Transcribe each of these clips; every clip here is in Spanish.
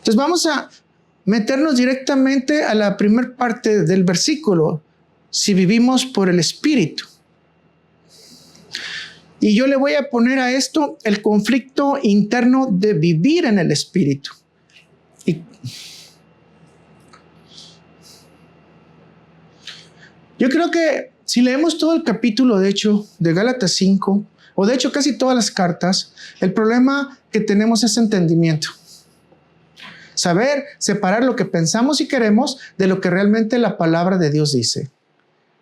Entonces vamos a meternos directamente a la primera parte del versículo. Si vivimos por el Espíritu. Y yo le voy a poner a esto el conflicto interno de vivir en el Espíritu. Yo creo que si leemos todo el capítulo, de hecho, de Gálatas 5, o de hecho casi todas las cartas, el problema que tenemos es entendimiento. Saber separar lo que pensamos y queremos de lo que realmente la palabra de Dios dice.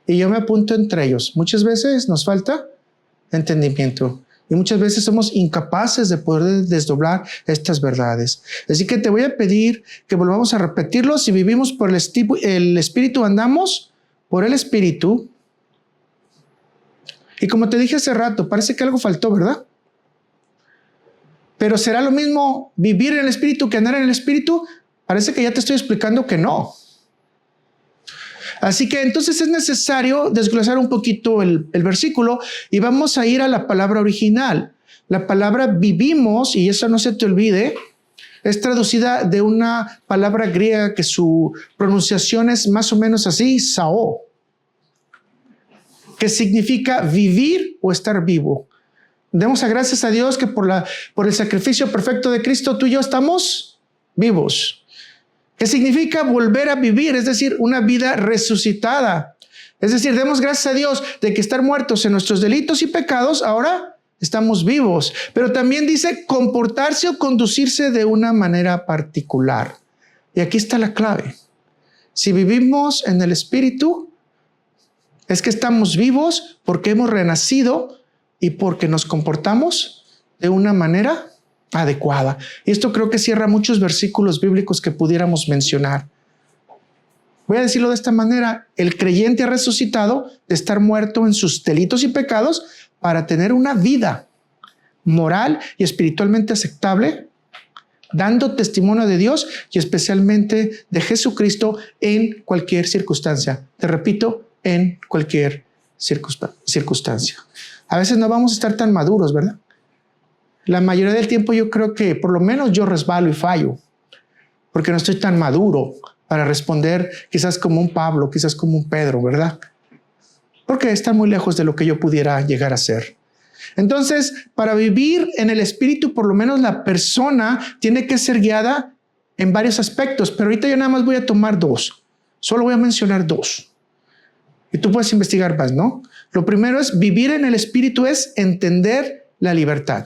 Y yo me apunto entre ellos. Muchas veces nos falta entendimiento y muchas veces somos incapaces de poder desdoblar estas verdades. Así que te voy a pedir que volvamos a repetirlo. Si vivimos por el Espíritu, andamos por el Espíritu. Y como te dije hace rato, parece que algo faltó, ¿verdad? Pero ¿será lo mismo vivir en el Espíritu que andar en el Espíritu? Parece que ya te estoy explicando que no. Así que entonces es necesario desglosar un poquito el versículo y vamos a ir a la palabra original. La palabra vivimos, y eso no se te olvide, es traducida de una palabra griega que su pronunciación es más o menos así, sao, que significa vivir o estar vivo. Demos gracias a Dios que por el sacrificio perfecto de Cristo tú y yo estamos vivos. ¿Qué significa volver a vivir? Es decir, una vida resucitada. Es decir, demos gracias a Dios de que estar muertos en nuestros delitos y pecados, ahora estamos vivos. Pero también dice comportarse o conducirse de una manera particular. Y aquí está la clave. Si vivimos en el Espíritu, es que estamos vivos porque hemos renacido y porque nos comportamos de una manera adecuada. Y esto creo que cierra muchos versículos bíblicos que pudiéramos mencionar. Voy a decirlo de esta manera: el creyente ha resucitado de estar muerto en sus delitos y pecados para tener una vida moral y espiritualmente aceptable, dando testimonio de Dios y especialmente de Jesucristo en cualquier circunstancia. Te repito, en cualquier circunstancia. A veces no vamos a estar tan maduros, ¿verdad? La mayoría del tiempo yo creo que por lo menos yo resbalo y fallo, porque no estoy tan maduro para responder quizás como un Pablo, quizás como un Pedro, ¿verdad? Porque está muy lejos de lo que yo pudiera llegar a ser. Entonces, para vivir en el Espíritu, por lo menos la persona tiene que ser guiada en varios aspectos, pero ahorita yo nada más voy a tomar dos. Solo voy a mencionar dos. Y tú puedes investigar más, ¿no? Lo primero es vivir en el Espíritu, es entender la libertad.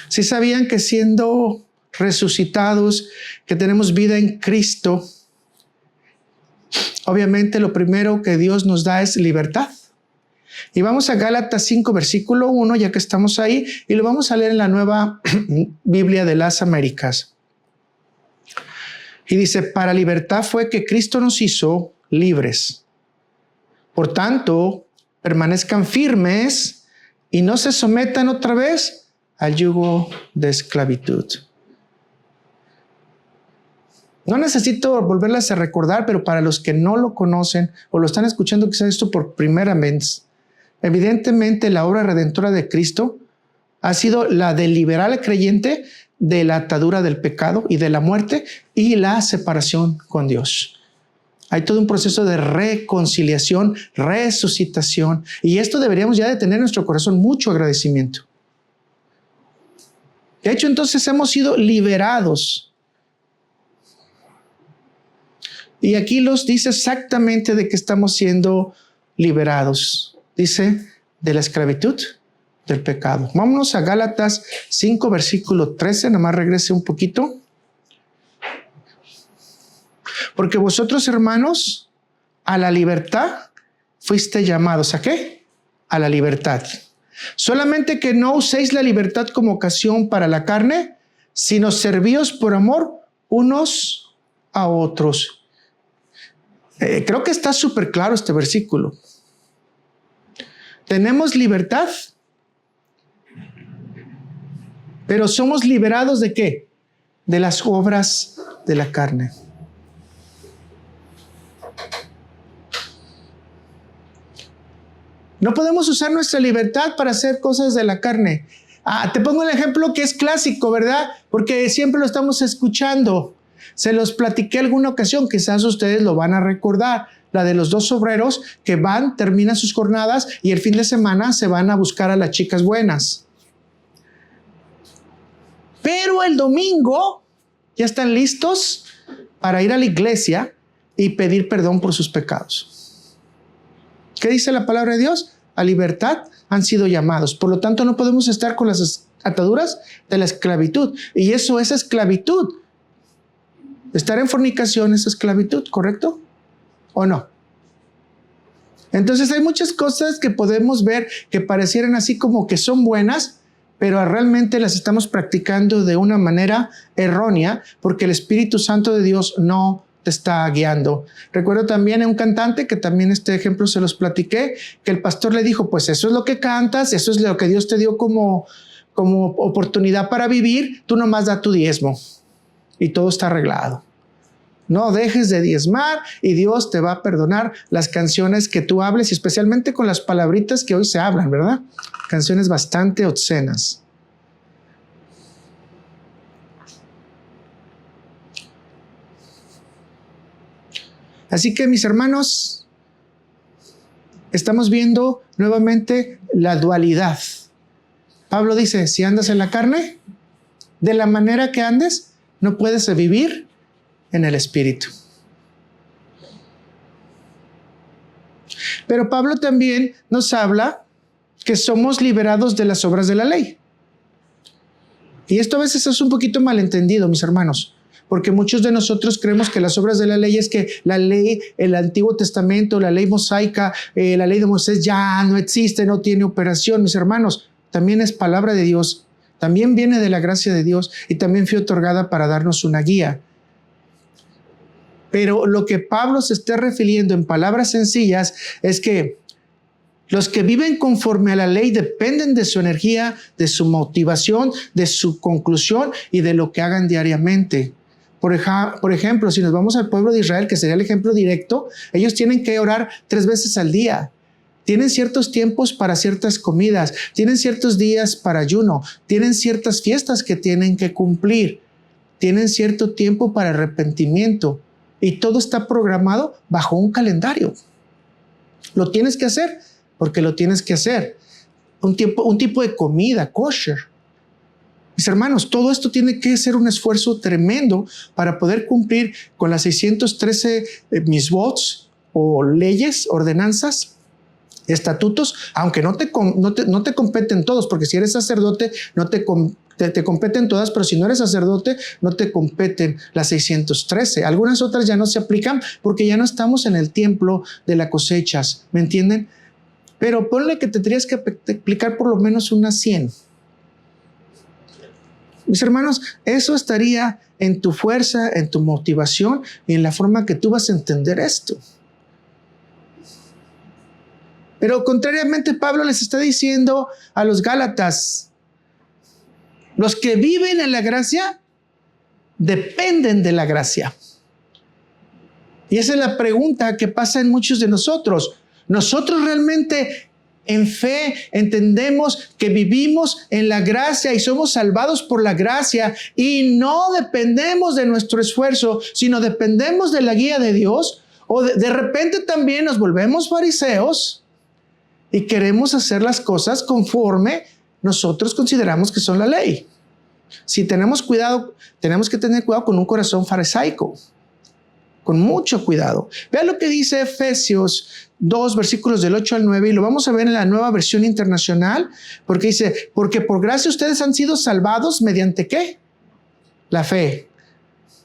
Si sabían que siendo resucitados, que tenemos vida en Cristo, obviamente lo primero que Dios nos da es libertad. Y vamos a Gálatas 5, versículo 1, ya que estamos ahí, y lo vamos a leer en la Nueva Biblia de las Américas. Y dice: para libertad fue que Cristo nos hizo libres. Por tanto, permanezcan firmes y no se sometan otra vez al yugo de esclavitud. No necesito volverlas a recordar, pero para los que no lo conocen o lo están escuchando quizás esto por primera vez, evidentemente la obra redentora de Cristo ha sido la de liberar al creyente de la atadura del pecado y de la muerte y la separación con Dios. Hay todo un proceso de reconciliación, resucitación, y esto deberíamos ya de tener en nuestro corazón mucho agradecimiento. De hecho, entonces hemos sido liberados. Y aquí los dice exactamente de que estamos siendo liberados. Dice, de la esclavitud del pecado. Vámonos a Gálatas 5, versículo 13. Nada más regrese un poquito. Porque vosotros, hermanos, a la libertad fuiste llamados. ¿A qué? A la libertad. Solamente que no uséis la libertad como ocasión para la carne, sino servíos por amor unos a otros. Creo que está súper claro este versículo. Tenemos libertad, pero somos liberados ¿de qué? De las obras de la carne. No podemos usar nuestra libertad para hacer cosas de la carne. Te pongo el ejemplo que es clásico, ¿verdad? porque siempre lo estamos escuchando. Se los platiqué alguna ocasión, quizás ustedes lo van a recordar, la de los 2 obreros que terminan sus jornadas y el fin de semana se van a buscar a las chicas buenas. Pero el domingo ya están listos para ir a la iglesia y pedir perdón por sus pecados. ¿Qué dice la palabra de Dios? A libertad han sido llamados. Por lo tanto, no podemos estar con las ataduras de la esclavitud. Y eso es esclavitud. Estar en fornicación es esclavitud, ¿correcto? ¿O no? Entonces hay muchas cosas que podemos ver que parecieran así como que son buenas, pero realmente las estamos practicando de una manera errónea porque el Espíritu Santo de Dios no te está guiando. Recuerdo también a un cantante que también este ejemplo se los platiqué, que el pastor le dijo, pues eso es lo que cantas, eso es lo que Dios te dio como oportunidad para vivir, tú nomás da tu diezmo y todo está arreglado. No dejes de diezmar y Dios te va a perdonar las canciones que tú hables, y especialmente con las palabritas que hoy se hablan, ¿verdad? Canciones bastante obscenas. Así que, mis hermanos, estamos viendo nuevamente la dualidad. Pablo dice, si andas en la carne, de la manera que andes, no puedes vivir en el Espíritu. Pero Pablo también nos habla que somos liberados de las obras de la ley. Y esto a veces es un poquito malentendido, mis hermanos, porque muchos de nosotros creemos que las obras de la ley es que la ley, el Antiguo Testamento, la ley mosaica, la ley de Moisés ya no existe, no tiene operación. Mis hermanos, también es palabra de Dios, también viene de la gracia de Dios y también fue otorgada para darnos una guía. Pero lo que Pablo se está refiriendo en palabras sencillas es que los que viven conforme a la ley dependen de su energía, de su motivación, de su conclusión y de lo que hagan diariamente. Por ejemplo, si nos vamos al pueblo de Israel, que sería el ejemplo directo, ellos tienen que orar 3 veces al día. Tienen ciertos tiempos para ciertas comidas, tienen ciertos días para ayuno, tienen ciertas fiestas que tienen que cumplir, tienen cierto tiempo para arrepentimiento. Y todo está programado bajo un calendario. Lo tienes que hacer porque lo tienes que hacer. Un tipo de comida, kosher. Mis hermanos, todo esto tiene que ser un esfuerzo tremendo para poder cumplir con las 613 misbots o leyes, ordenanzas, estatutos, aunque no te competen todos, porque si eres sacerdote te competen todas, pero si no eres sacerdote no te competen las 613. Algunas otras ya no se aplican porque ya no estamos en el tiempo de las cosechas, ¿me entienden? Pero ponle que te tendrías que aplicar por lo menos unas 100. Mis hermanos, eso estaría en tu fuerza, en tu motivación y en la forma que tú vas a entender esto. Pero contrariamente, Pablo les está diciendo a los Gálatas, los que viven en la gracia dependen de la gracia. Y esa es la pregunta que pasa en muchos de nosotros. Nosotros realmente en fe entendemos que vivimos en la gracia y somos salvados por la gracia y no dependemos de nuestro esfuerzo, sino dependemos de la guía de Dios. O de repente también nos volvemos fariseos y queremos hacer las cosas conforme nosotros consideramos que son la ley. Si tenemos cuidado, tenemos que tener cuidado con un corazón farisaico, con mucho cuidado. Vean lo que dice Efesios 2, versículos del 8 al 9, y lo vamos a ver en la Nueva Versión Internacional, porque dice, porque por gracia ustedes han sido salvados mediante ¿qué? La fe.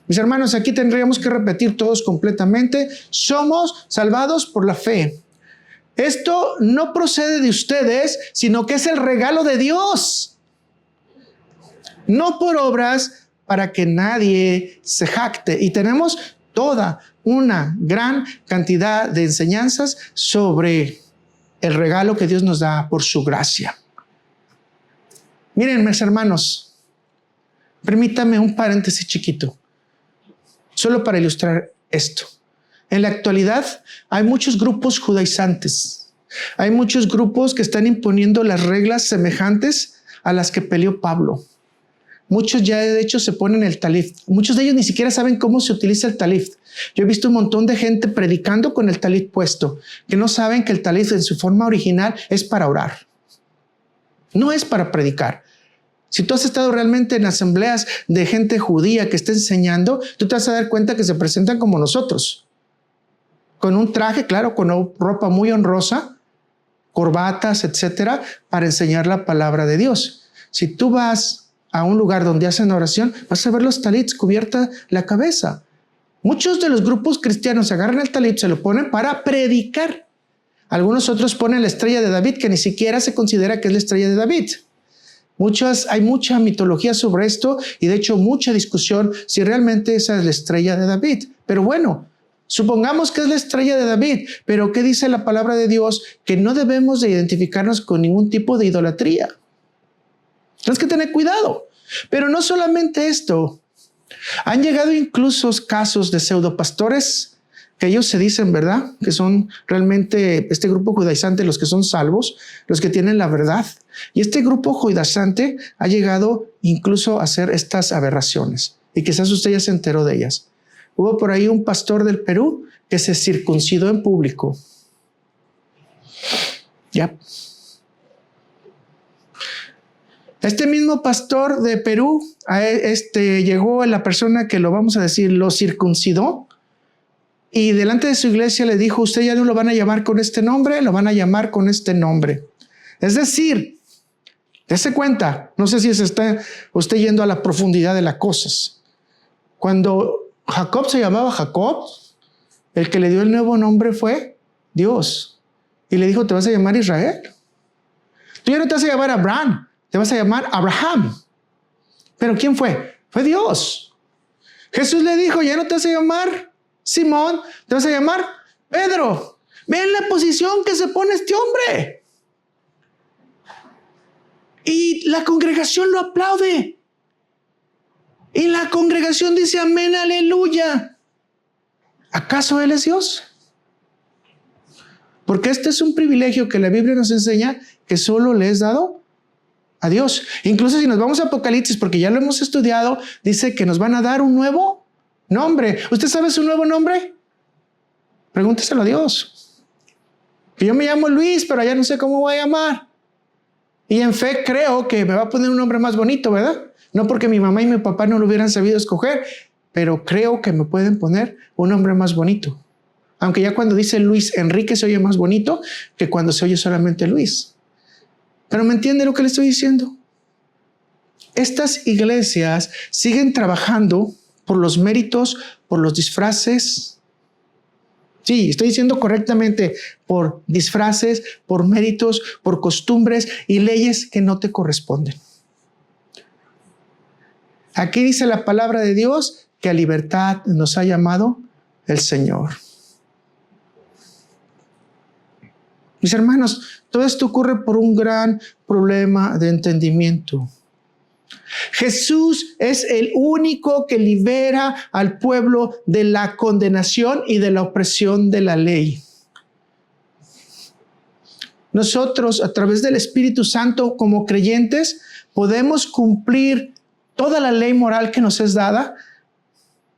Mis hermanos, aquí tendríamos que repetir todos completamente, somos salvados por la fe. Esto no procede de ustedes, sino que es el regalo de Dios. No por obras para que nadie se jacte. Y tenemos toda una gran cantidad de enseñanzas sobre el regalo que Dios nos da por su gracia. Miren, mis hermanos, permítame un paréntesis chiquito, solo para ilustrar esto. En la actualidad hay muchos grupos judaizantes. Hay muchos grupos que están imponiendo las reglas semejantes a las que peleó Pablo. muchos ya de hecho se ponen el talif. Muchos de ellos ni siquiera saben cómo se utiliza el talif. Yo he visto un montón de gente predicando con el talif puesto, que no saben que el talif en su forma original es para orar. No es para predicar. Si tú has estado realmente en asambleas de gente judía que está enseñando, tú te vas a dar cuenta que se presentan como nosotros. Con un traje, claro, con ropa muy honrosa, corbatas, etcétera, para enseñar la palabra de Dios. Si tú vas a un lugar donde hacen oración, vas a ver los talits cubierta la cabeza. Muchos de los grupos cristianos agarran el talit, se lo ponen para predicar. Algunos otros ponen la estrella de David, que ni siquiera se considera que es la estrella de David. Hay mucha mitología sobre esto y de hecho mucha discusión si realmente esa es la estrella de David. Pero bueno, supongamos que es la estrella de David, pero ¿qué dice la palabra de Dios? Que no debemos de identificarnos con ningún tipo de idolatría. Tienes que tener cuidado. Pero no solamente esto. Han llegado incluso casos de pseudopastores que ellos se dicen, ¿verdad? Que son realmente este grupo judaizante, los que son salvos, los que tienen la verdad. Y este grupo judaizante ha llegado incluso a hacer estas aberraciones. Y quizás usted ya se enteró de ellas. Hubo por ahí un pastor del Perú que se circuncidó en público. Ya. Este mismo pastor de Perú, llegó la persona que lo vamos a decir, lo circuncidó. Y delante de su iglesia le dijo, usted ya no lo van a llamar con este nombre, lo van a llamar con este nombre. Es decir, dése cuenta, no sé si se está usted yendo a la profundidad de las cosas. Cuando Jacob se llamaba Jacob, el que le dio el nuevo nombre fue Dios. Y le dijo, te vas a llamar Israel. Tú ya no te vas a llamar Abraham, te vas a llamar Abraham. ¿Pero quién fue? Fue Dios. Jesús le dijo, ya no te vas a llamar Simón, te vas a llamar Pedro. Ven la posición que se pone este hombre. Y la congregación lo aplaude. Y la congregación dice amén, aleluya. ¿Acaso Él es Dios? Porque este es un privilegio que la Biblia nos enseña que solo le es dado a Dios. Incluso si nos vamos a Apocalipsis, porque ya lo hemos estudiado, dice que nos van a dar un nuevo nombre. ¿Usted sabe su nuevo nombre? Pregúnteselo a Dios. Que yo me llamo Luis, pero ya no sé cómo voy a llamar. Y en fe creo que me va a poner un nombre más bonito, ¿verdad? No porque mi mamá y mi papá no lo hubieran sabido escoger, pero creo que me pueden poner un nombre más bonito. Aunque ya cuando dice Luis Enrique se oye más bonito que cuando se oye solamente Luis. Pero ¿me entiende lo que le estoy diciendo? Estas iglesias siguen trabajando por los méritos, por los disfraces. Sí, estoy diciendo correctamente, por disfraces, por méritos, por costumbres y leyes que no te corresponden. Aquí dice la palabra de Dios que a libertad nos ha llamado el Señor. Mis hermanos, todo esto ocurre por un gran problema de entendimiento. Jesús es el único que libera al pueblo de la condenación y de la opresión de la ley. Nosotros, a través del Espíritu Santo, como creyentes, podemos cumplir toda la ley moral que nos es dada,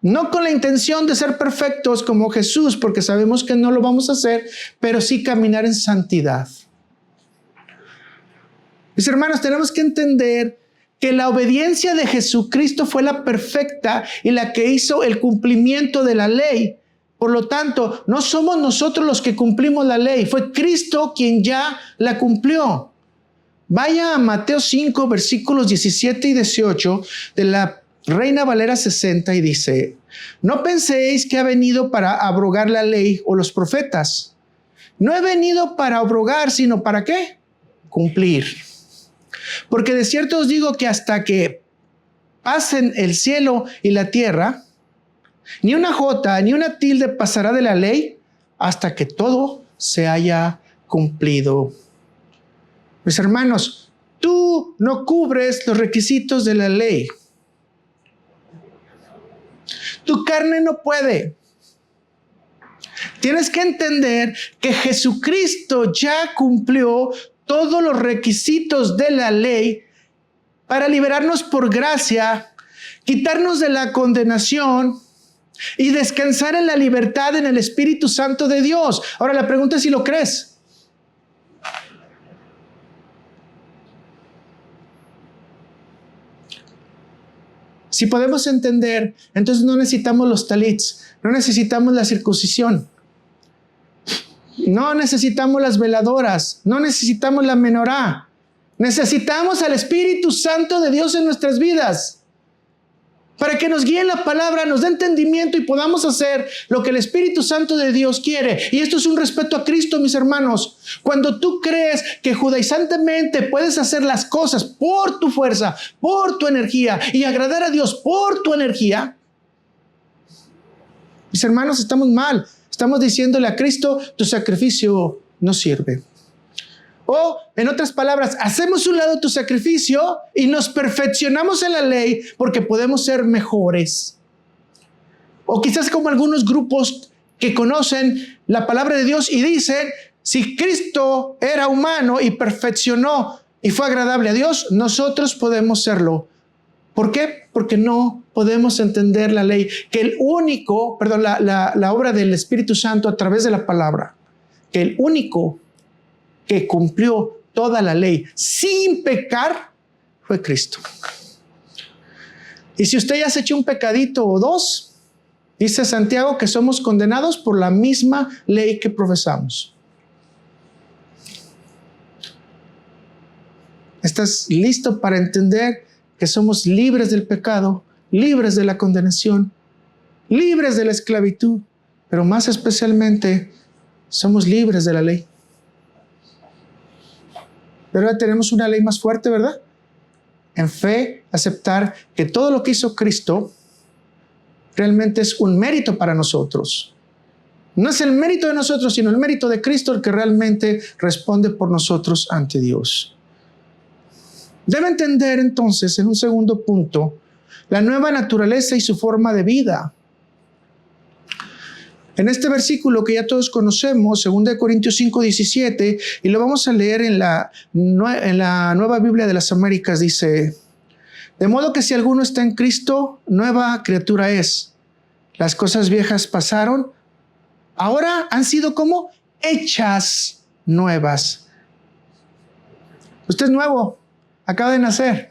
no con la intención de ser perfectos como Jesús, porque sabemos que no lo vamos a hacer, pero sí caminar en santidad. Mis hermanos, tenemos que entender que la obediencia de Jesucristo fue la perfecta y la que hizo el cumplimiento de la ley. Por lo tanto, no somos nosotros los que cumplimos la ley, fue Cristo quien ya la cumplió. Vaya a Mateo 5, versículos 17 y 18 de la Reina Valera 60 y dice, no penséis que ha venido para abrogar la ley o los profetas. No he venido para abrogar, sino ¿para qué? Cumplir. Porque de cierto os digo que hasta que pasen el cielo y la tierra, ni una jota ni una tilde pasará de la ley hasta que todo se haya cumplido. Mis hermanos, tú no cubres los requisitos de la ley. Tu carne no puede. Tienes que entender que Jesucristo ya cumplió todos los requisitos de la ley para liberarnos por gracia, quitarnos de la condenación y descansar en la libertad en el Espíritu Santo de Dios. Ahora la pregunta es si lo crees. Si podemos entender, entonces no necesitamos los talits, no necesitamos la circuncisión, no necesitamos las veladoras, no necesitamos la menorá. Necesitamos al Espíritu Santo de Dios en nuestras vidas para que nos guíe en la palabra, nos dé entendimiento y podamos hacer lo que el Espíritu Santo de Dios quiere. Y esto es un respeto a Cristo, mis hermanos. Cuando tú crees que judaizantemente puedes hacer las cosas por tu fuerza, por tu energía y agradar a Dios por tu energía, mis hermanos, estamos mal. Estamos diciéndole a Cristo, tu sacrificio no sirve. O, en otras palabras, hacemos un lado tu sacrificio y nos perfeccionamos en la ley porque podemos ser mejores. O quizás como algunos grupos que conocen la palabra de Dios y dicen, si Cristo era humano y perfeccionó y fue agradable a Dios, nosotros podemos serlo. ¿Por qué? Porque no podemos entender la ley, que la obra del Espíritu Santo a través de la palabra, que el único que cumplió toda la ley sin pecar fue Cristo. Y si usted ya se echó un pecadito o dos, dice Santiago que somos condenados por la misma ley que profesamos. ¿Estás listo para entender que somos libres del pecado, libres de la condenación, libres de la esclavitud, pero más especialmente somos libres de la ley? Pero ahora tenemos una ley más fuerte, ¿verdad? En fe, aceptar que todo lo que hizo Cristo realmente es un mérito para nosotros. No es el mérito de nosotros, sino el mérito de Cristo el que realmente responde por nosotros ante Dios. Debe entender entonces, en un segundo punto, la nueva naturaleza y su forma de vida. En este versículo que ya todos conocemos, 2 Corintios 5:17, y lo vamos a leer en la Nueva Biblia de las Américas, dice, de modo que si alguno está en Cristo, nueva criatura es. Las cosas viejas pasaron, ahora han sido como hechas nuevas. Usted es nuevo, acaba de nacer.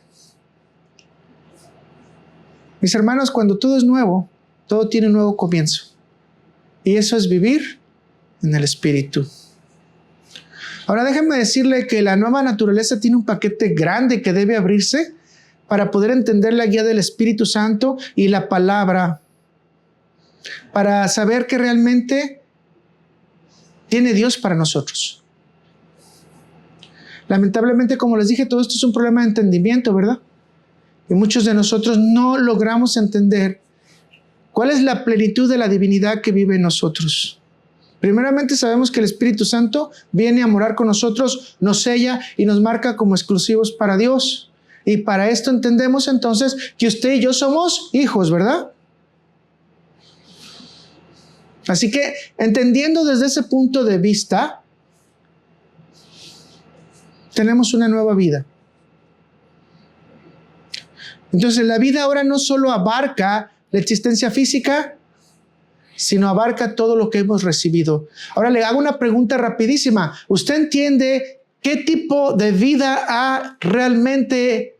Mis hermanos, cuando todo es nuevo, todo tiene un nuevo comienzo. Y eso es vivir en el Espíritu. Ahora déjenme decirle que la nueva naturaleza tiene un paquete grande que debe abrirse para poder entender la guía del Espíritu Santo y la palabra, para saber que realmente tiene Dios para nosotros. Lamentablemente, como les dije, todo esto es un problema de entendimiento, ¿verdad? Y muchos de nosotros no logramos entender cuál es la plenitud de la divinidad que vive en nosotros. Primeramente sabemos que el Espíritu Santo viene a morar con nosotros, nos sella y nos marca como exclusivos para Dios. Y para esto entendemos entonces que usted y yo somos hijos, ¿verdad? Así que entendiendo desde ese punto de vista, tenemos una nueva vida. Entonces la vida ahora no solo abarca la existencia física, sino abarca todo lo que hemos recibido. Ahora le hago una pregunta rapidísima. ¿Usted entiende qué tipo de vida ha realmente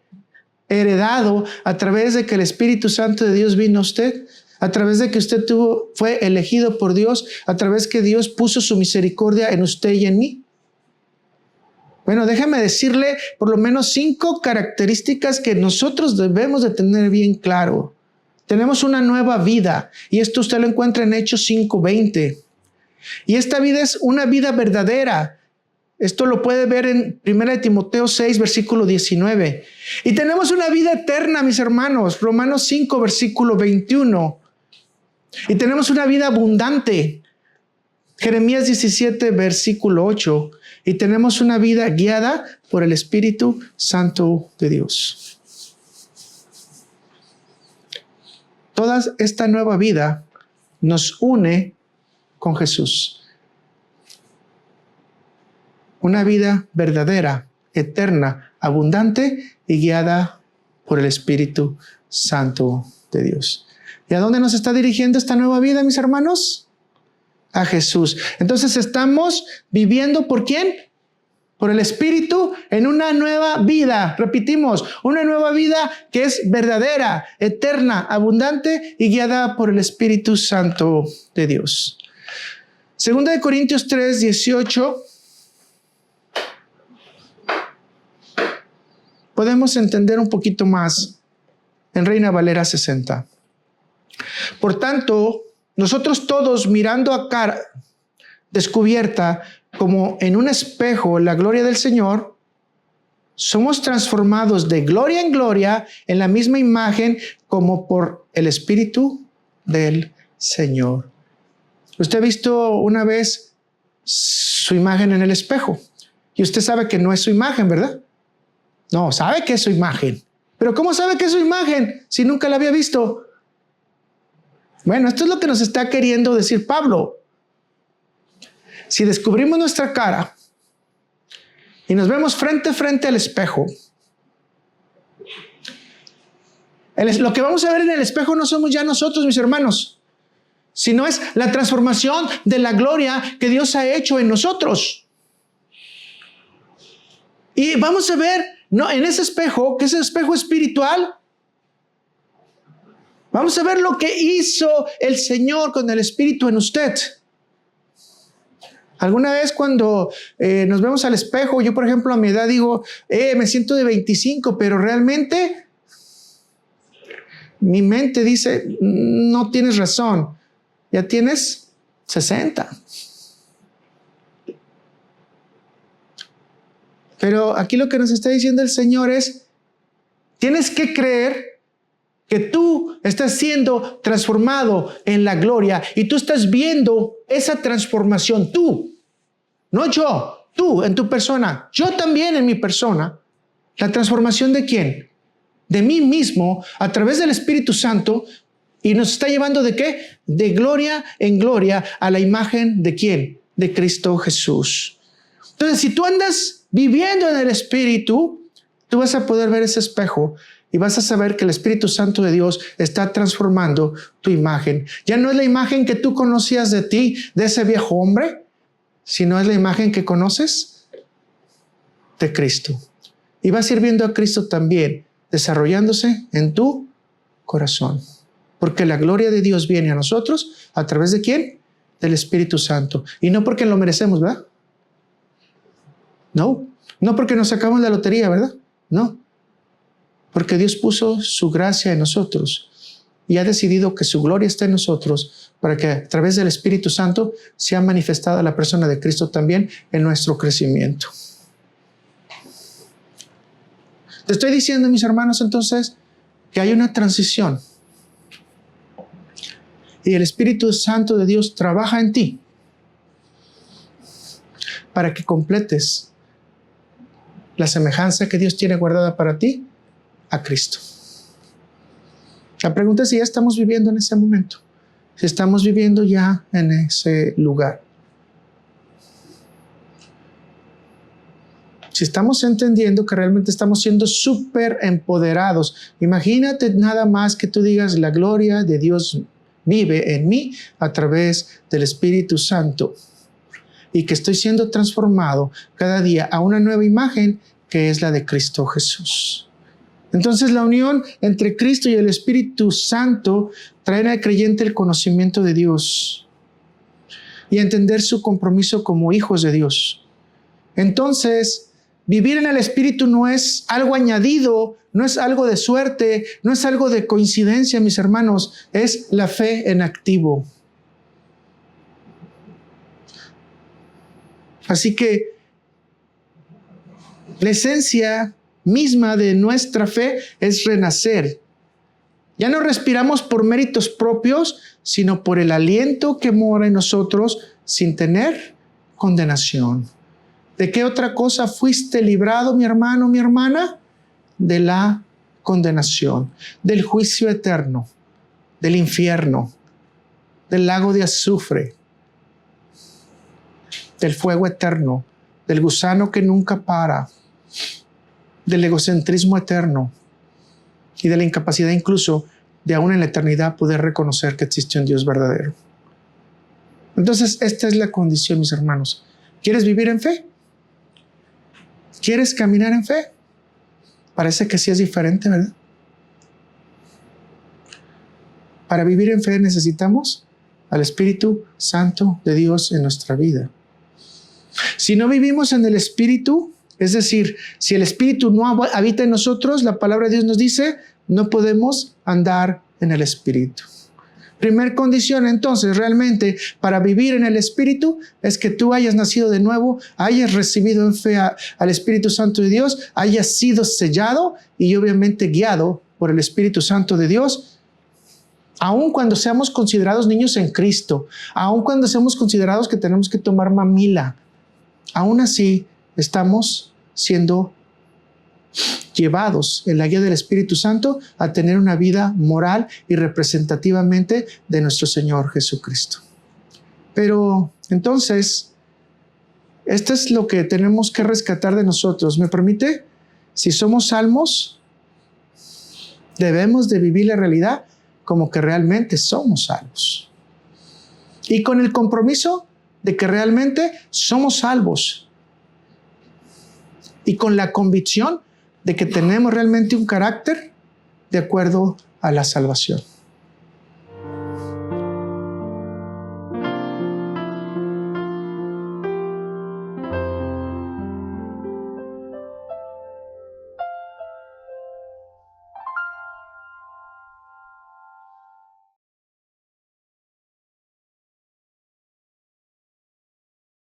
heredado a través de que el Espíritu Santo de Dios vino a usted? A través de que usted fue elegido por Dios, a través que Dios puso su misericordia en usted y en mí. Bueno, déjame decirle por lo menos 5 características que nosotros debemos de tener bien claro. Tenemos una nueva vida y esto usted lo encuentra en Hechos 5:20. Y esta vida es una vida verdadera. Esto lo puede ver en 1 Timoteo 6, versículo 19. Y tenemos una vida eterna, mis hermanos. Romanos 5, versículo 21. Y tenemos una vida abundante. Jeremías 17, versículo 8. Y tenemos una vida guiada por el Espíritu Santo de Dios. Toda esta nueva vida nos une con Jesús. Una vida verdadera, eterna, abundante y guiada por el Espíritu Santo de Dios. ¿Y a dónde nos está dirigiendo esta nueva vida, mis hermanos? A Jesús. Entonces estamos viviendo ¿por quién? Por el Espíritu en una nueva vida. Repetimos, una nueva vida que es verdadera, eterna, abundante y guiada por el Espíritu Santo de Dios. Segunda de Corintios 3, 18. Podemos entender un poquito más en Reina Valera 60. Por tanto, nosotros todos mirando a cara descubierta como en un espejo la gloria del Señor, somos transformados de gloria en gloria en la misma imagen como por el Espíritu del Señor. Usted ha visto una vez su imagen en el espejo y usted sabe que no es su imagen, ¿verdad? No, sabe que es su imagen. Pero ¿cómo sabe que es su imagen si nunca la había visto? Bueno, esto es lo que nos está queriendo decir Pablo. Si descubrimos nuestra cara y nos vemos frente a frente al espejo, lo que vamos a ver en el espejo no somos ya nosotros, mis hermanos, sino es la transformación de la gloria que Dios ha hecho en nosotros. Y vamos a ver, no, en ese espejo, que es el espejo espiritual, vamos a ver lo que hizo el Señor con el Espíritu en usted. Alguna vez cuando nos vemos al espejo, yo por ejemplo a mi edad digo, me siento de 25, pero realmente mi mente dice, no tienes razón, ya tienes 60. Pero aquí lo que nos está diciendo el Señor es, tienes que creer que tú estás siendo transformado en la gloria y tú estás viendo esa transformación, tú, no yo, tú en tu persona, yo también en mi persona. ¿La transformación de quién? De mí mismo a través del Espíritu Santo, y nos está llevando ¿de qué? De gloria en gloria a la imagen ¿de quién? De Cristo Jesús. Entonces, si tú andas viviendo en el Espíritu, tú vas a poder ver ese espejo y vas a saber que el Espíritu Santo de Dios está transformando tu imagen. Ya no es la imagen que tú conocías de ti, de ese viejo hombre, sino es la imagen que conoces de Cristo. Y vas a ir viendo a Cristo también desarrollándose en tu corazón. Porque la gloria de Dios viene a nosotros a través de ¿quién? Del Espíritu Santo. Y no porque lo merecemos, ¿verdad? No porque nos sacamos la lotería, ¿verdad? No. Porque Dios puso su gracia en nosotros y ha decidido que su gloria esté en nosotros para que a través del Espíritu Santo sea manifestada la persona de Cristo también en nuestro crecimiento. Te estoy diciendo, mis hermanos, entonces, que hay una transición y el Espíritu Santo de Dios trabaja en ti para que completes la semejanza que Dios tiene guardada para ti a Cristo. La pregunta es si ya estamos viviendo en ese momento, si estamos viviendo ya en ese lugar. Si estamos entendiendo que realmente estamos siendo súper empoderados. Imagínate nada más que tú digas, la gloria de Dios vive en mí a través del Espíritu Santo y que estoy siendo transformado cada día a una nueva imagen que es la de Cristo Jesús. Entonces la unión entre Cristo y el Espíritu Santo trae al creyente el conocimiento de Dios y entender su compromiso como hijos de Dios. Entonces, vivir en el Espíritu no es algo añadido, no es algo de suerte, no es algo de coincidencia, mis hermanos, es la fe en activo. Así que la esencia misma de nuestra fe es renacer. Ya no respiramos por méritos propios, sino por el aliento que mora en nosotros sin tener condenación. ¿De qué otra cosa fuiste librado, mi hermano, mi hermana? De la condenación, del juicio eterno, del infierno, del lago de azufre, del fuego eterno, del gusano que nunca para, del egocentrismo eterno. y de la incapacidad incluso de aún en la eternidad poder reconocer que existe un Dios verdadero. Entonces, esta es la condición, mis hermanos. ¿Quieres vivir en fe? ¿Quieres caminar en fe? Parece que sí es diferente, ¿verdad? Para vivir en fe necesitamos al Espíritu Santo de Dios en nuestra vida. Si no vivimos en el Espíritu, es decir, si el Espíritu no habita en nosotros, la palabra de Dios nos dice, no podemos andar en el Espíritu. Primer condición, entonces, realmente, para vivir en el Espíritu, es que tú hayas nacido de nuevo, hayas recibido en fe al Espíritu Santo de Dios, hayas sido sellado y obviamente guiado por el Espíritu Santo de Dios, aun cuando seamos considerados niños en Cristo, aun cuando seamos considerados que tenemos que tomar mamila, aún así estamos siendo llevados en la guía del Espíritu Santo a tener una vida moral y representativamente de nuestro Señor Jesucristo. Pero entonces, esto es lo que tenemos que rescatar de nosotros. ¿Me permite? Si somos salvos, debemos de vivir la realidad como que realmente somos salvos. Y con el compromiso de que realmente somos salvos. Y con la convicción de que tenemos realmente un carácter de acuerdo a la salvación.